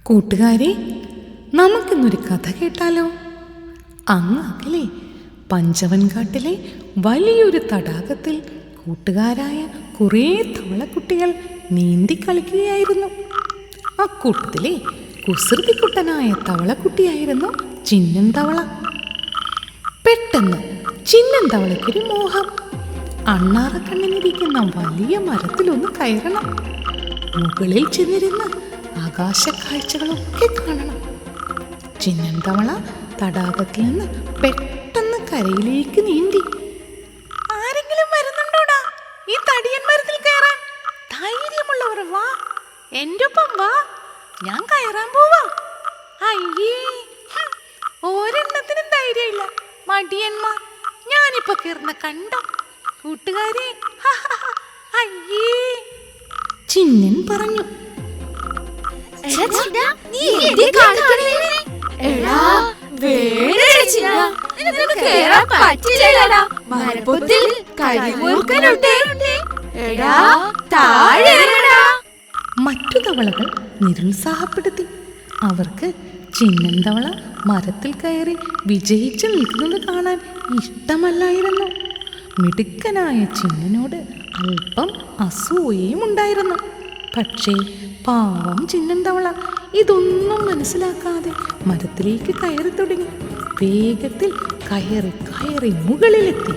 കൂട്ടുകാരെ, നമുക്കിന്നൊരു കഥ കേട്ടാലോ? അങ്ങ് അകലെ പഞ്ചവൻകാട്ടിലെ വലിയൊരു തടാകത്തിൽ കൂട്ടുകാരായ കുറേ തവളക്കുട്ടികൾ നീന്തി കളിക്കുകയായിരുന്നു. അക്കൂട്ടത്തിലെ കുസൃതിക്കുട്ടനായ തവളക്കുട്ടിയായിരുന്നു ചിന്നൻ തവള. പെട്ടെന്ന് ചിന്നൻ തവളയ്ക്കൊരു മോഹം. അണ്ണാറക്കണ്ണിനിരിക്കുന്ന വലിയ മരത്തിലൊന്ന് കയറണം. മുകളിൽ ചെന്നിരുന്ന് ആകാശക്കാഴ്ചകളൊക്കെ കാണണം. ചിന്നൻ തവള തടാകത്തിൽ നിന്ന് പെട്ടെന്ന് കരയിലേക്ക് നീന്തി. ആരെങ്കിലും വരുന്നുണ്ടോടാ ഈ തടിയൻ മരത്തിൽ കയറാൻ? ധൈര്യമുള്ളവർ വാ, എൻ്റെ ഒപ്പം വാ, ഞാൻ കയറാൻ പോവാ. അയ്യേ, ഒരെണ്ണത്തിനും ധൈര്യമില്ല, മടിയന്മാർ. ഞാനിപ്പോ കയറുന്ന കണ്ടോ കൂട്ടുകാരെ? അയ്യേ, ചിന്നൻ പറഞ്ഞു. മറ്റു തവളകൾ നിരുത്സാഹപ്പെടുത്തി. അവർക്ക് ചിന്നൻ തവള മരത്തിൽ കയറി വിജയിച്ചു നിൽക്കുന്നത് കാണാൻ ഇഷ്ടമല്ലായിരുന്നു. മിടുക്കനായ ചിന്നനോട് അല്പം അസൂയയും ഉണ്ടായിരുന്നു. പക്ഷേ പാവം ചിന്നൻ തവള ഇതൊന്നും മനസ്സിലാക്കാതെ മരത്തിലേക്ക് കയറി തുടങ്ങി. വേഗത്തിൽ കയറി കയറി മുകളിലെത്തി.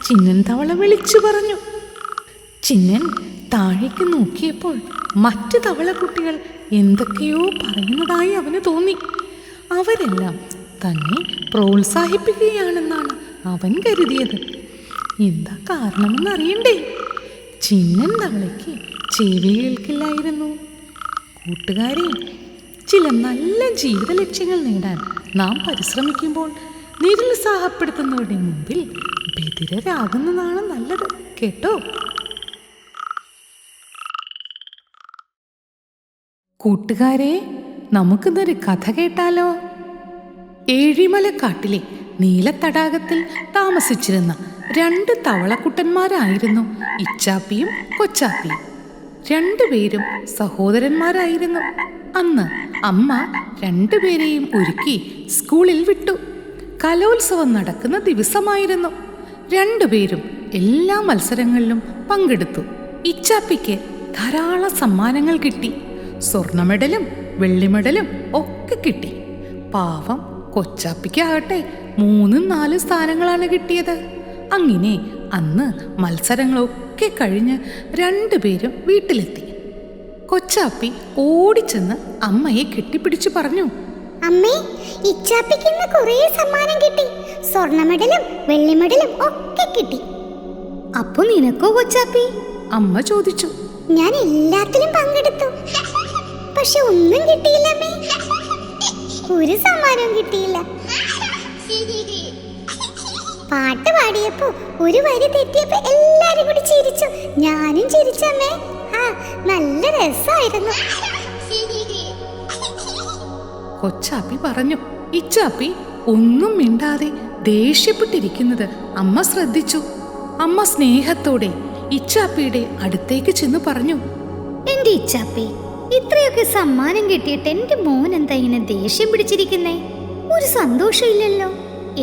ചിന്നൻ തവള വിളിച്ചു പറഞ്ഞു. ചിന്നൻ താഴേക്ക് നോക്കിയപ്പോൾ മറ്റു തവളക്കുട്ടികൾ എന്തൊക്കെയോ പറയുന്നതായി അവന് തോന്നി. അവരെല്ലാം തന്നെ പ്രോത്സാഹിപ്പിക്കുകയാണെന്നാണ് അവൻ കരുതിയത്. എന്താ കാരണമെന്നറിയണ്ടേ? ചിന്നൻ തവളയ്ക്ക് ചെവി കേൾക്കില്ലായിരുന്നു. കൂട്ടുകാരെ, ചില നല്ല ജീവിത ലക്ഷ്യങ്ങൾ നേടാൻ നാം പരിശ്രമിക്കുമ്പോൾ നിരുത്സാഹപ്പെടുത്തുന്നവരുടെ മുമ്പിൽ ബധിരരാകുന്നതാണ് നല്ലത്, കേട്ടോ? കൂട്ടുകാരെ, നമുക്കിന്നൊരു കഥ കേട്ടാലോ? ഏഴിമലക്കാട്ടിലെ നീലത്തടാകത്തിൽ താമസിച്ചിരുന്ന രണ്ട് തവളക്കുട്ടന്മാരായിരുന്നു ഇച്ചാപ്പിയും കൊച്ചാപ്പിയും. രണ്ടുപേരും സഹോദരന്മാരായിരുന്നു. അന്ന് അമ്മ രണ്ടുപേരെയും ഒരുക്കി സ്കൂളിൽ വിട്ടു. കലോത്സവം നടക്കുന്ന ദിവസമായിരുന്നു. രണ്ടുപേരും എല്ലാ മത്സരങ്ങളിലും പങ്കെടുത്തു. ഇച്ചാപ്പിക്ക് ധാരാളം സമ്മാനങ്ങൾ കിട്ടി. സ്വർണ്ണ മെഡലും വെള്ളി മെഡലും ഒക്കെ കിട്ടി. പാവം കൊച്ചാപ്പിക്കാകട്ടെ 3-4 സ്ഥാനങ്ങളാണ് കിട്ടിയത്. അങ്ങനെ അന്ന് മത്സരങ്ങളൊക്കെ കഴിഞ്ഞ് രണ്ടുപേരും വീട്ടിലെത്തി. കൊച്ചാപ്പി ഓടിച്ചെന്ന് അമ്മയെ കെട്ടിപ്പിടിച്ചു പറഞ്ഞു. അമ്മേ, ഇച്ചാപ്പിക്ക് ഇന്ന് കുറേ സമ്മാനം കിട്ടി. സ്വർണ്ണ മെഡലും വെള്ളി മെഡലും ഒക്കെ കിട്ടി. അപ്പൊ നിനക്കോ കൊച്ചാപ്പി? അമ്മ ചോദിച്ചു. ഞാൻ എല്ലാത്തിലും പങ്കെടുത്തു, പക്ഷെ ഒന്നും കിട്ടിയില്ല അമ്മേ. ഒരു സമ്മാനവും കിട്ടിയില്ല. പാട്ട് പാടിയപ്പോ ഒരു വരി തെറ്റിയപ്പോ എല്ലാരും കൂടി ചിരിച്ചു. ഞാനും ചിരിച്ചമ്മേ. നല്ല രസമായിരുന്നു. കൊച്ചാപ്പി പറഞ്ഞു. ഇച്ചാപ്പി ഒന്നും മിണ്ടാതെ ദേഷ്യപ്പെട്ടിരിക്കുന്നത് അമ്മ ശ്രദ്ധിച്ചു. അമ്മ സ്നേഹത്തോടെ ഇച്ചാപ്പിയുടെ അടുത്തേക്ക് ചെന്ന് പറഞ്ഞു. എന്റെ ഇച്ചാപ്പി, ഇത്രയൊക്കെ സമ്മാനം കിട്ടിയിട്ട് എന്റെ മോൻ എന്താ ഇങ്ങനെ ദേഷ്യം പിടിച്ചിരിക്കുന്നേ? ഒരു സന്തോഷമില്ലല്ലോ.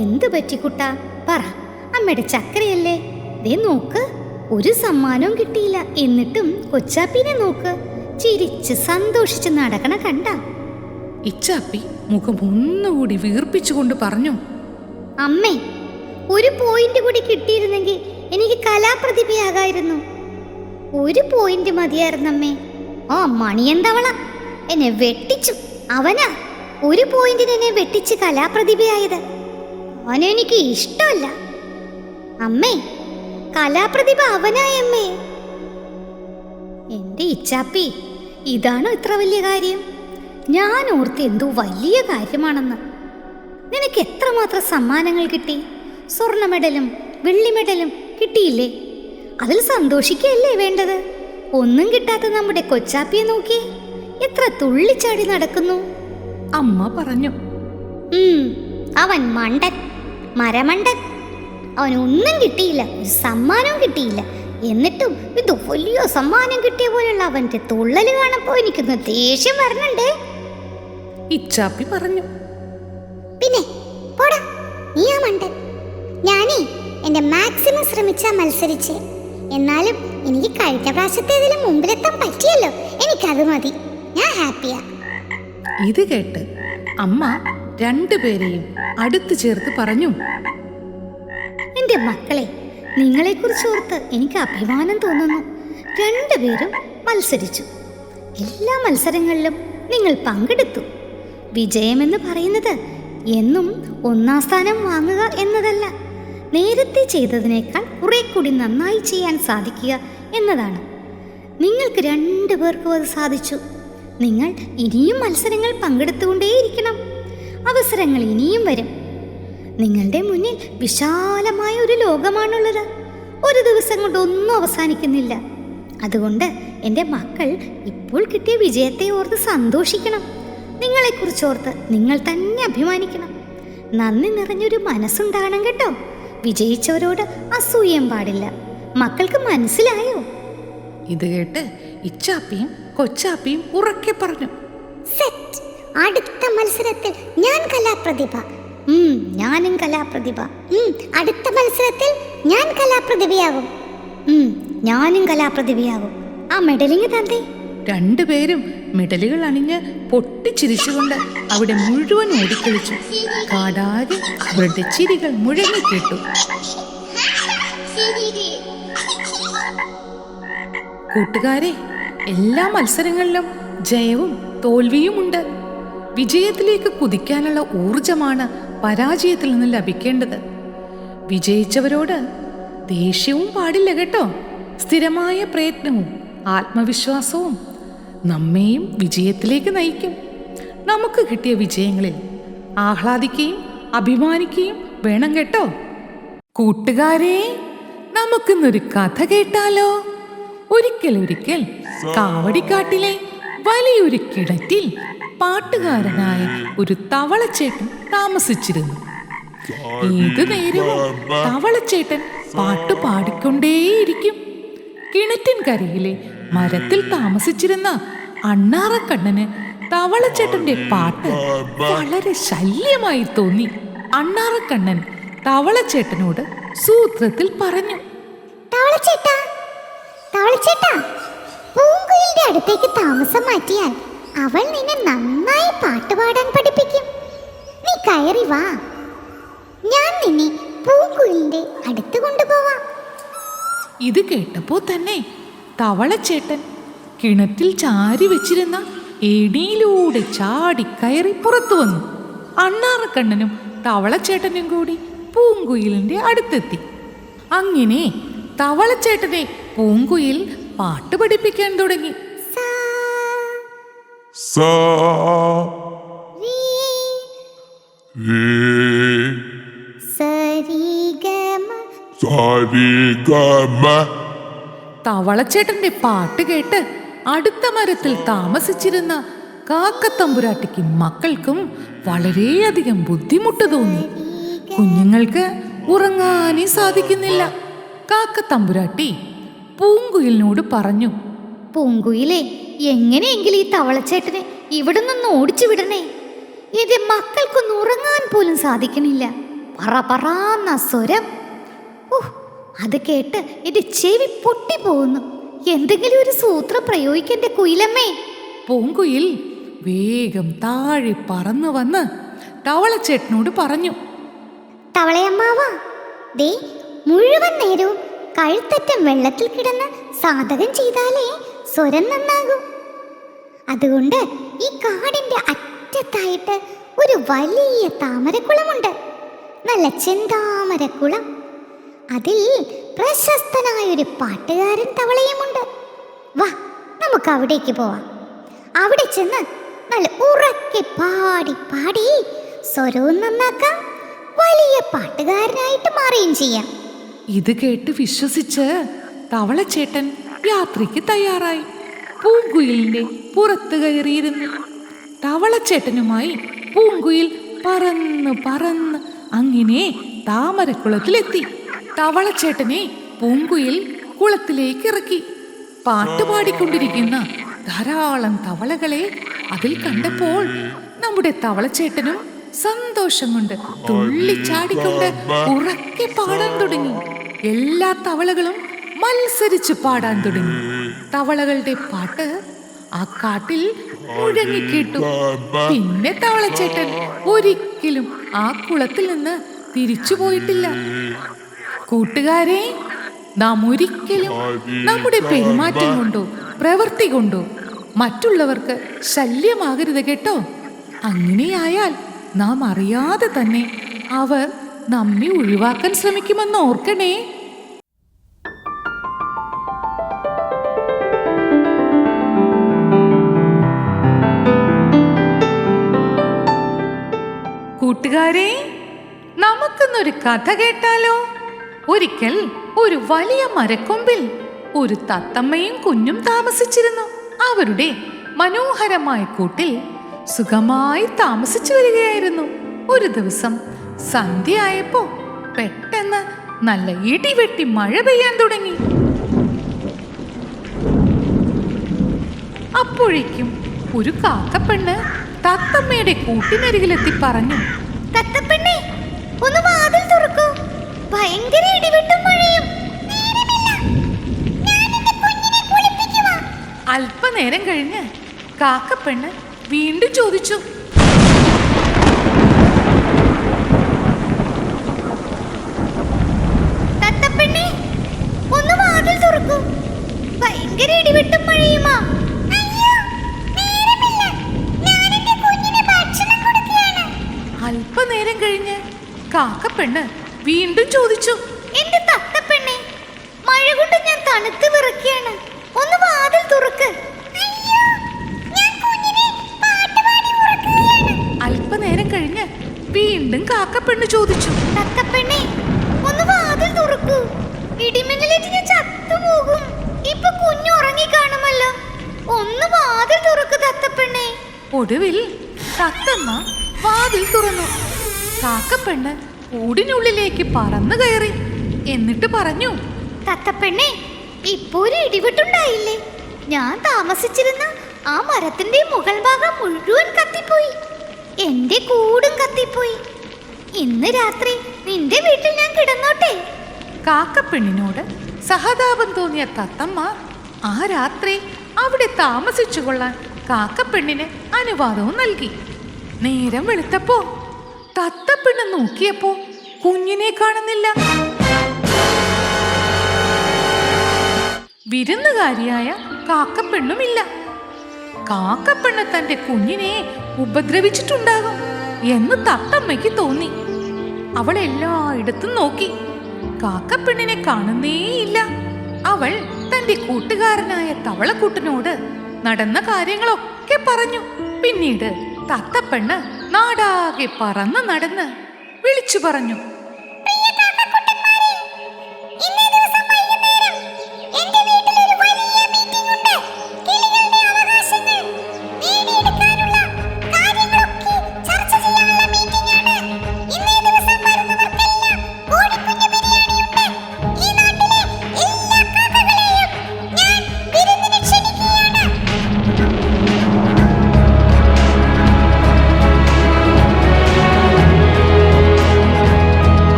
എന്ത് പറ്റി കുട്ടാ? പറ. അമ്മയുടെ ചക്കരയല്ലേ? ദേ നോക്ക്, ഒരു സമ്മാനവും കിട്ടിയില്ല. എന്നിട്ടും കൊച്ചാപ്പിനെ നോക്ക്, ചിരിച്ച് സന്തോഷിച്ച് നടക്കണ കണ്ട. ഇച്ചാപ്പി മുഖം ഒന്നുകൂടി വീർപ്പിച്ചുകൊണ്ട് പറഞ്ഞു. അമ്മേ, ഒരു പോയിന്റ് കൂടി കിട്ടിയിരുന്നെങ്കിൽ എനിക്ക് കലാപ്രതിഭയാകായിരുന്നു. ഒരു പോയിന്റ് മതിയായിരുന്നമ്മേ. ആ മണിയൻ തവള എന്നെ വെട്ടിച്ചു. അവനാ ഒരു പോയിന്റിന് എന്നെ വെട്ടിച്ച് കലാപ്രതിഭയായത്. അവനെനിക്ക് ഇഷ്ടമല്ല അമ്മേ. കലാപ്രതിഭ അവനായമ്മേ. എന്റെ ഇച്ചാപ്പി, ഇതാണോ ഇത്ര വലിയ കാര്യം? ഞാൻ ഓർത്ത് എന്തോ വലിയ കാര്യമാണെന്ന്. നിനക്ക് എത്രമാത്രം സമ്മാനങ്ങൾ കിട്ടി? സ്വർണ്ണ മെഡലും വെള്ളി മെഡലും കിട്ടിയില്ലേ? അതിൽ സന്തോഷിക്കുകയല്ലേ വേണ്ടത്? ഒന്നും കിട്ടാത്ത നമ്മുടെ കൊച്ചാപ്പിയെ നോക്കി എത്ര തുള്ളിച്ചാടി നടക്കുന്നു. അമ്മ പറഞ്ഞു. അവൻ മണ്ടൻ, മരമണ്ടൻ. അവനൊന്നും കിട്ടിയില്ല, ഒരു സമ്മാനവും കിട്ടിയില്ല. എന്നിട്ടും ഇത് വലിയ സമ്മാനം കിട്ടിയ പോലെയുള്ള അവന്റെ തുള്ളല് കാണപ്പോ എനിക്കൊന്ന് ദേഷ്യം വരണുണ്ടേ. ഇച്ചാപ്പി പറഞ്ഞു. പിന്നെ പോടാ, നീ ആ മണ്ടൻ. ഞാനേ എന്റെ മാക്സിമം ശ്രമിച്ചാ മത്സരിച്ച്. എന്നാലും എനിക്ക് കഴിഞ്ഞ പ്രാവശ്യത്തേതിലും മുമ്പിലെത്താൻ പറ്റിയല്ലോ, എനിക്കത് മതി. ഞാൻ ഹാപ്പിയാ. ഇത് കേട്ട് അമ്മ രണ്ടുപേരെയും അടുത്ത് ചേർത്ത് പറഞ്ഞു. എന്റെ മക്കളെ, നിങ്ങളെക്കുറിച്ച് ഓർത്ത് എനിക്ക് അഭിമാനം തോന്നുന്നു. രണ്ടുപേരും മത്സരിച്ചു. എല്ലാ മത്സരങ്ങളിലും നിങ്ങൾ പങ്കെടുത്തു. വിജയമെന്ന് പറയുന്നത് എന്നും ഒന്നാം സ്ഥാനം വാങ്ങുക എന്നതല്ല, നേരത്തെ ചെയ്തതിനേക്കാൾ കുറെ കൂടി നന്നായി ചെയ്യാൻ സാധിക്കുക എന്നതാണ്. നിങ്ങൾക്ക് രണ്ടുപേർക്കും അത് സാധിച്ചു. നിങ്ങൾ ഇനിയും മത്സരങ്ങൾ പങ്കെടുത്തുകൊണ്ടേയിരിക്കണം. അവസരങ്ങൾ ഇനിയും വരും. നിങ്ങളുടെ മുന്നിൽ വിശാലമായ ഒരു ലോകമാണുള്ളത്. ഒരു ദിവസം കൊണ്ട് ഒന്നും അവസാനിക്കുന്നില്ല. അതുകൊണ്ട് എൻ്റെ മക്കൾ ഇപ്പോൾ കിട്ടിയ വിജയത്തെ ഓർത്ത് സന്തോഷിക്കണം. നിങ്ങളെക്കുറിച്ചോർത്ത് നിങ്ങൾ തന്നെ അഭിമാനിക്കണം. നന്ദി നിറഞ്ഞൊരു മനസ്സുണ്ടാകണം കേട്ടോ. വിജയിച്ചവരോട് അസൂയം പാടില്ല. മക്കൾക്ക് മനസ്സിലായോ? ഇത് കേട്ട് ഇച്ചാപ്പിയും കൊച്ചാപ്പിയും ഉറക്കെ പറഞ്ഞു. സെറ്റ്. അടുത്ത മത്സരത്തിൽ ഞാൻ കലാപ്രതിഭ. ഞാനും കലാപ്രതിഭ. അടുത്ത മത്സരത്തിൽ ഞാൻ കലാപ്രതിഭയാകും. ഞാനും കലാപ്രതിഭയാകും. ആ മെഡലിങ് തന്നേ. രണ്ടുപേരും മെഡലുകൾ അണിഞ്ഞ് പൊട്ടിച്ചിരിച്ചുകൊണ്ട് അവിടെ മുഴുവൻ ഓടിക്കളിച്ചു. കാടാകെ അവരുടെ ചിരികൾ മുഴങ്ങിക്കേട്ടു. കൂട്ടുകാരെ, എല്ലാ മത്സരങ്ങളിലും ജയവും തോൽവിയുമുണ്ട്. വിജയത്തിലേക്ക് കുതിക്കാനുള്ള ഊർജമാണ് പരാജയത്തിൽ നിന്ന് ലഭിക്കേണ്ടത്. വിജയിച്ചവരോട് ദേഷ്യവും പാടില്ല കേട്ടോ. സ്ഥിരമായ പ്രയത്നവും ആത്മവിശ്വാസവും നമ്മെയും വിജയത്തിലേക്ക് നയിക്കും. നമുക്ക് കിട്ടിയ വിജയങ്ങളിൽ ആഹ്ലാദിക്കുകയും അഭിമാനിക്കുകയും വേണം കേട്ടോ. കൂട്ടുകാരെ, നമുക്കിന്നൊരു കഥ കേട്ടാലോ? ഒരിക്കൽ കാവടിക്കാട്ടിലെ വലിയൊരു കിണറ്റിൽ പാട്ടുകാരനായ ഒരു തവളച്ചേട്ടൻ താമസിച്ചിരുന്നു. ഏതു നേരവും തവളച്ചേട്ടൻ പാട്ട് പാടിക്കൊണ്ടേയിരിക്കും. കിണറ്റിൻ കരയിലെ മരത്തിൽ താമസിച്ചിരുന്ന അണ്ണാറക്കണ്ണന് തവളച്ചേട്ടന്റെ പാട്ട് വളരെ ശല്യമായി തോന്നി. അണ്ണാറക്കണ്ണൻ തവളച്ചേട്ടനോട് സൂത്രത്തിൽ പറഞ്ഞു. തവളച്ചേട്ടാ, പൂങ്കുയിലിന്റെ അടുത്തേക്ക് താമസം മാറ്റിയാൽ അവൾ നിന്നെ നന്നായി പാട്ടുപാടാൻ പഠിപ്പിക്കും. നീ കയറി വാ, ഞാൻ നിന്നെ പൂങ്കുയിലിന്റെ അടുത്ത് കൊണ്ടുപോവാം. ഇത് കേട്ടപ്പോ തന്നെ തവളച്ചേട്ടൻ കിണറ്റിൽ ചാരി വെച്ചിരുന്ന ഏണിയിലൂടെ ചാടി കയറി പുറത്തു വന്നു. അണ്ണാറക്കണ്ണനും തവളച്ചേട്ടനും കൂടി പൂങ്കുയിലിന്റെ അടുത്തെത്തി. അങ്ങനെ തവളച്ചേട്ടനെ പൂങ്കുയിൽ പാട്ട് പഠിപ്പിക്കാൻ തുടങ്ങി. തവളച്ചേട്ടന്റെ പാട്ട് കേട്ട് അടുത്ത മരത്തിൽ താമസിച്ചിരുന്ന കാക്കത്തമ്പുരാട്ടിക്കും മക്കൾക്കും വളരെയധികം ബുദ്ധിമുട്ട് തോന്നി. കുഞ്ഞുങ്ങൾക്ക് ഉറങ്ങാനേ സാധിക്കുന്നില്ല. കാക്കത്തമ്പുരാട്ടി പൂങ്കുയിലിനോട് പറഞ്ഞു. പൂങ്കുയിലേ, എങ്ങനെയെങ്കിലും ഈ തവളച്ചേട്ടനെ ഇവിടെ നിന്ന് ഓടിച്ചു വിടണേ. എന്റെ മക്കൾക്കൊന്നും ഉറങ്ങാൻ പോലും സാധിക്കണില്ല. പറന്ന സ്വരം, അത് കേട്ട് എന്റെ ചെവി പൊട്ടിപ്പോകുന്നു. എന്തെങ്കിലും ഒരു സൂത്രം പ്രയോഗിക്കണ്ടേ കുയിലമ്മേ. പൂങ്കുയിൽ വേഗം താഴെ പറന്നു വന്ന് തവളച്ചേട്ടനോട് പറഞ്ഞു. തവളയമ്മാവാ, ദേ മുഴുവൻ നേരവും കഴുത്തറ്റം വെള്ളത്തിൽ കിടന്ന് സാധകം ചെയ്താലേ സ്വരം നന്നാകും. അതുകൊണ്ട് ഈ കാടിന്റെ അറ്റത്തായിട്ട് ഒരു വലിയ താമരക്കുളമുണ്ട്. നല്ല ചെന്താമരക്കുളം. അതിൽ പ്രശസ്തനായൊരു പാട്ടുകാരൻ തവളയുമുണ്ട്. വാ, നമുക്ക് അവിടേക്ക് പോവാം. അവിടെ ചെന്ന് നല്ല ഉറക്കെ പാടി പാടി സ്വരവും നന്നാക്കാം. വലിയ പാട്ടുകാരനായിട്ട് മാറുകയും ചെയ്യാം. ഇത് കേട്ട് വിശ്വസിച്ച് തവളച്ചേട്ടൻ യാത്രയ്ക്ക് തയ്യാറായി. പൂങ്കുയിലിന്റെ പുറത്ത് കയറിയിരുന്നു. തവളച്ചേട്ടനുമായി പൂങ്കുയിൽ പറന്ന് അങ്ങനെ താമരക്കുളത്തിലെത്തി. തവളച്ചേട്ടനെ പൂങ്കുയിൽ കുളത്തിലേക്ക് ഇറക്കി. പാട്ടുപാടിക്കൊണ്ടിരിക്കുന്ന ധാരാളം തവളകളെ അതിൽ കണ്ടപ്പോൾ നമ്മുടെ തവളച്ചേട്ടനും സന്തോഷം കൊണ്ട് തുള്ളിച്ചാടിക്കൊണ്ട് ഉറക്കെ പാടാൻ തുടങ്ങി. എല്ലാ തവളകളും മത്സരിച്ച് പാടാൻ തുടങ്ങി. തവളകളുടെ പാട്ട് ആ കാട്ടിൽ മുഴങ്ങിക്കേട്ടു. പിന്നെ തവളച്ചേട്ടൻ ഒരിക്കലും ആ കുളത്തിൽ നിന്ന് തിരിച്ചു പോയിട്ടില്ല. കൂട്ടുകാരെ, നാം ഒരിക്കലും നമ്മുടെ പെരുമാറ്റം കൊണ്ടോ പ്രവൃത്തി കൊണ്ടോ മറ്റുള്ളവർക്ക് ശല്യമാകരുത് കേട്ടോ. അങ്ങനെയായാൽ നാം അറിയാതെ തന്നെ അവർ നമ്മെ ഒഴിവാക്കാൻ ശ്രമിക്കുമെന്ന് ഓർക്കണേ. കൂട്ടുകാരെ, നമുക്കിന്നൊരു കഥ കേട്ടാലോ? ഒരിക്കൽ ഒരു വലിയ മരക്കൊമ്പിൽ ഒരു തത്തമ്മയും കുഞ്ഞും താമസിച്ചിരുന്നു. അവരുടെ മനോഹരമായ കൂട്ടിൽ സുഖമായി താമസിച്ചു വരികയായിരുന്നു. ഒരു ദിവസം സന്ധ്യയായപ്പോ പെട്ടെന്ന് നല്ല ഇടിവെട്ടി മഴ പെയ്യാൻ തുടങ്ങി. അപ്പോഴേക്കും ഒരു കാക്കപ്പെണ്ണ് തത്തമ്മയുടെ കൂട്ടിനരികിലെത്തി പറഞ്ഞു, തത്തപ്പെണ്ണേ, ഒന്ന് വാതിൽ തുറക്കൂ. ഭയങ്കര ഇടിവെട്ടും മഴയും. അല്പനേരം കഴിഞ്ഞ് കാക്കപ്പെണ്ണ് വീണ്ടും ചോദിച്ചു, തത്തപ്പെണ്ണേ, ഒന്ന് വാതിൽ തുറക്കൂ. ഭയങ്കര ഇടിവെട്ടും മഴയുമാ. അല്പനേരം കഴിഞ്ഞ് കാക്കപ്പെണ്ണ് വീണ്ടും ചോദിച്ചു, എന്റെ തത്തപ്പെണ്ണേ, മഴ കൊണ്ട് ഞാൻ തണുത്ത് വിറയ്ക്കാണ്. ഒന്ന് വാതിൽ തുറക്ക്. അല്പനേരം കഴിഞ്ഞ് വീണ്ടും കാക്കപ്പെണ്ണ് ചോദിച്ചു, തത്തപ്പെണ്ണേ, ഒന്ന് വാതിൽ തുറക്കൂ. ഇടിമിന്നലേറ്റ് ഞാൻ ചത്തുപോകും. ഇപ്പൊ കുഞ്ഞു ഉറങ്ങി കാണുമല്ലോ. ഒന്ന് വാതിൽ തുറക്ക് തത്തപ്പെണ്ണേ. ഒടുവിൽ തത്തമ്മ വാതിൽ തുറന്നു. കാക്കപ്പെണ്ണ് കൂടിനുള്ളിലേക്ക് പറന്നു കയറി. എന്നിട്ട് പറഞ്ഞു, തത്തപ്പെണ്ണേ, ഇപ്പൊ ഒരു ഇടിവെട്ടുണ്ടായില്ലേ? ഞാൻ താമസിച്ചിരുന്ന ആ മരത്തിന്റെ മുകൾ ഭാഗം മുഴുവൻ കത്തിപ്പോയി. എന്റെ കൂടും കത്തിപ്പോയി. ഇന്ന് രാത്രി നിന്റെ വീട്ടിൽ ഞാൻ കിടന്നോട്ടെ? കാക്കപ്പെണ്ണിനോട് സഹതാപം തോന്നിയ തത്തമ്മ ആ രാത്രി അവിടെ താമസിച്ചു കൊള്ളാൻ കാക്കപ്പെണ്ണിന് അനുവാദവും നൽകി. നേരം വെളുത്തപ്പോ തത്തപ്പെണ്ണ് നോക്കിയപ്പോ കുഞ്ഞിനെ കാണുന്നില്ല. വിരുന്നുകാരിയായ കാക്കപ്പെണ്ണുമില്ല. കാക്കപ്പെണ്ണ് തന്റെ കുഞ്ഞിനെ ഉപദ്രവിച്ചിട്ടുണ്ടാകും എന്ന് തത്തമ്മയ്ക്ക് തോന്നി. അവൾ എല്ലായിടത്തും നോക്കി. കാക്കപ്പെണ്ണിനെ കാണുന്നേയില്ല. അവൾ തന്റെ കൂട്ടുകാരനായ തവളക്കുട്ടനോട് നടന്ന കാര്യങ്ങളൊക്കെ പറഞ്ഞു. പിന്നീട് തത്തപ്പെണ്ണ് നാടാകെ പറന്ന് നടന്ന് വിളിച്ചു പറഞ്ഞു,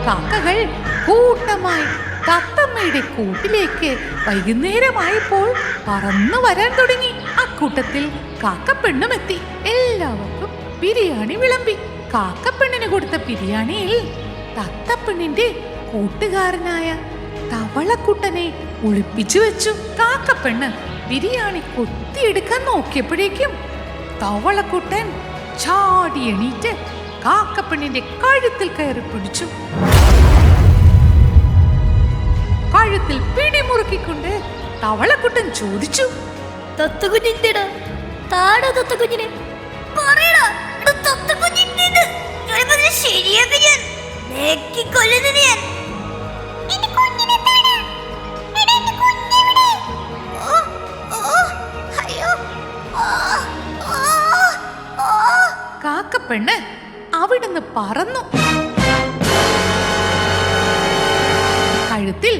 കാക്കകൾ കൂട്ടമായി തത്തമ്മയുടെ കൂട്ടിലേക്ക് വൈകുന്നേരമായപ്പോൾ പറന്നു വരാൻ തുടങ്ങി. അക്കൂട്ടത്തിൽ കാക്കപ്പെണ്ണും എത്തി. എല്ലാവർക്കും ബിരിയാണി വിളമ്പി. കാക്കപ്പെണ്ണിന് കൊടുത്ത ബിരിയാണിയിൽ തത്തപ്പെണ്ണിന്റെ കൂട്ടുകാരനായ തവളക്കുട്ടനെ ഒളിപ്പിച്ചു വെച്ചു. കാക്കപ്പെണ്ണ് ബിരിയാണി കൊത്തിയെടുക്കാൻ നോക്കിയപ്പോഴേക്കും തവളക്കുട്ടൻ ചാടി എണീറ്റ് കാക്കപ്പെണ്ണിന്റെ കഴുത്തിൽ കയറി പിടിച്ചു. കഴുത്തിൽ പിടിമുറുക്കിക്കൊണ്ട് തവളക്കുട്ടൻ ചോദിച്ചു, തത്തക്കുഞ്ഞിന്റെടാ, താടാ തത്തക്കുഞ്ഞിനെ, പറയടാ, തത്തക്കുഞ്ഞിന്റെ ശരിയാക്കി ഞാൻ കൊല്ലുന്നത് ഞാൻ. കാക്കപ്പെണ്ണ് അവിടുന്ന് പറന്നു. കഴുത്തിൽ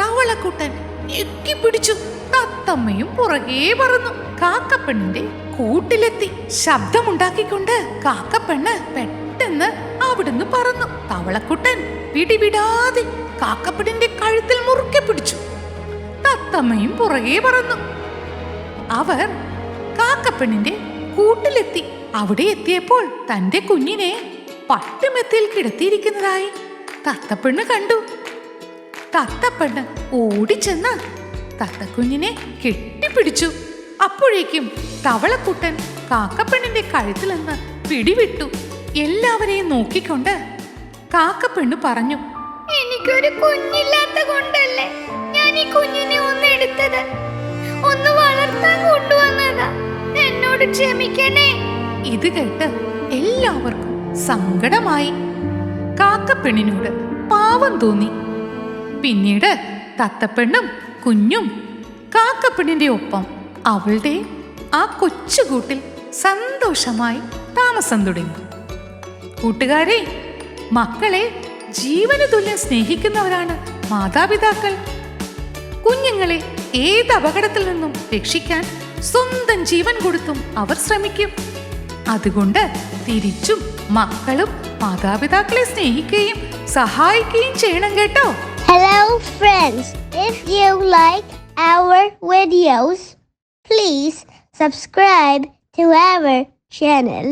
തവളക്കുട്ടൻ ഞെക്കിപ്പിടിച്ചു. തത്തമ്മയും പുറകെ പറന്നു. കാക്കപ്പെണ്ണിന്റെ കൂട്ടിലെത്തി. ശബ്ദമുണ്ടാക്കിക്കൊണ്ട് കാക്കപ്പെണ്ണ് പെട്ടെന്ന് അവിടുന്ന് പറന്നു. തവളക്കുട്ടൻ പിടിവിടാതെ കാക്കപ്പെണ്ണിന്റെ കഴുത്തിൽ മുറുക്കെ പിടിച്ചു. തത്തമ്മയും പുറകെ പറന്നു. അവർ കാക്കപ്പെണ്ണിന്റെ കൂട്ടിലെത്തി. അവിടെ എത്തിയപ്പോൾ തന്റെ കുഞ്ഞിനെ പട്ടുമെത്തയിൽ കിടത്തിയിരിക്കുന്നതായി തത്തപ്പെണ്ണ് കണ്ടു. തത്തപ്പെണ്ണ് ഓടിച്ചെന്ന് തത്തക്കുഞ്ഞിനെ കെട്ടിപ്പിടിച്ചു. അപ്പോഴേക്കും തവളക്കുട്ടൻ കാക്കപ്പെണ്ണിന്റെ കഴുത്തിൽ നിന്ന് പിടിവിട്ടു. എല്ലാവരെയും നോക്കിക്കൊണ്ട് കാക്കപ്പെണ്ണ് പറഞ്ഞു, എനിക്കൊരു കുഞ്ഞില്ലാത്ത കൊണ്ടല്ലേ ഞാൻ ഈ കുഞ്ഞിനെ ഒന്ന് എടുത്തത്, ഒന്ന് വളർത്താൻ കൊണ്ടുവന്നതാ, എന്നോട് ക്ഷമിക്കണേ. ഇത് കേട്ട് എല്ലാവർക്കും സങ്കടമായി. കാക്കപ്പെണ്ണിനോട് പാവം തോന്നി. പിന്നീട് തത്തപ്പെണ്ണും കുഞ്ഞും കാക്കപ്പെണ്ണിന്റെ ഒപ്പം അവളുടെ ആ കൊച്ചുകൂട്ടിൽ സന്തോഷമായി താമസം തുടങ്ങി. കൂട്ടുകാരെ, മക്കളെ ജീവന് തുല്യം സ്നേഹിക്കുന്നവരാണ് മാതാപിതാക്കൾ. കുഞ്ഞുങ്ങളെ ഏത് അപകടത്തിൽ നിന്നും രക്ഷിക്കാൻ സ്വന്തം ജീവൻ കൊടുത്തും അവർ ശ്രമിക്കും. അതുകൊണ്ട് തിരിച്ചും മക്കളും മാതാപിതാക്കളെ സ്നേഹിക്കുകയും സഹായിക്കുകയും ചെയ്യണം കേട്ടോ. Hello friends, if you like our videos, please subscribe to our channel.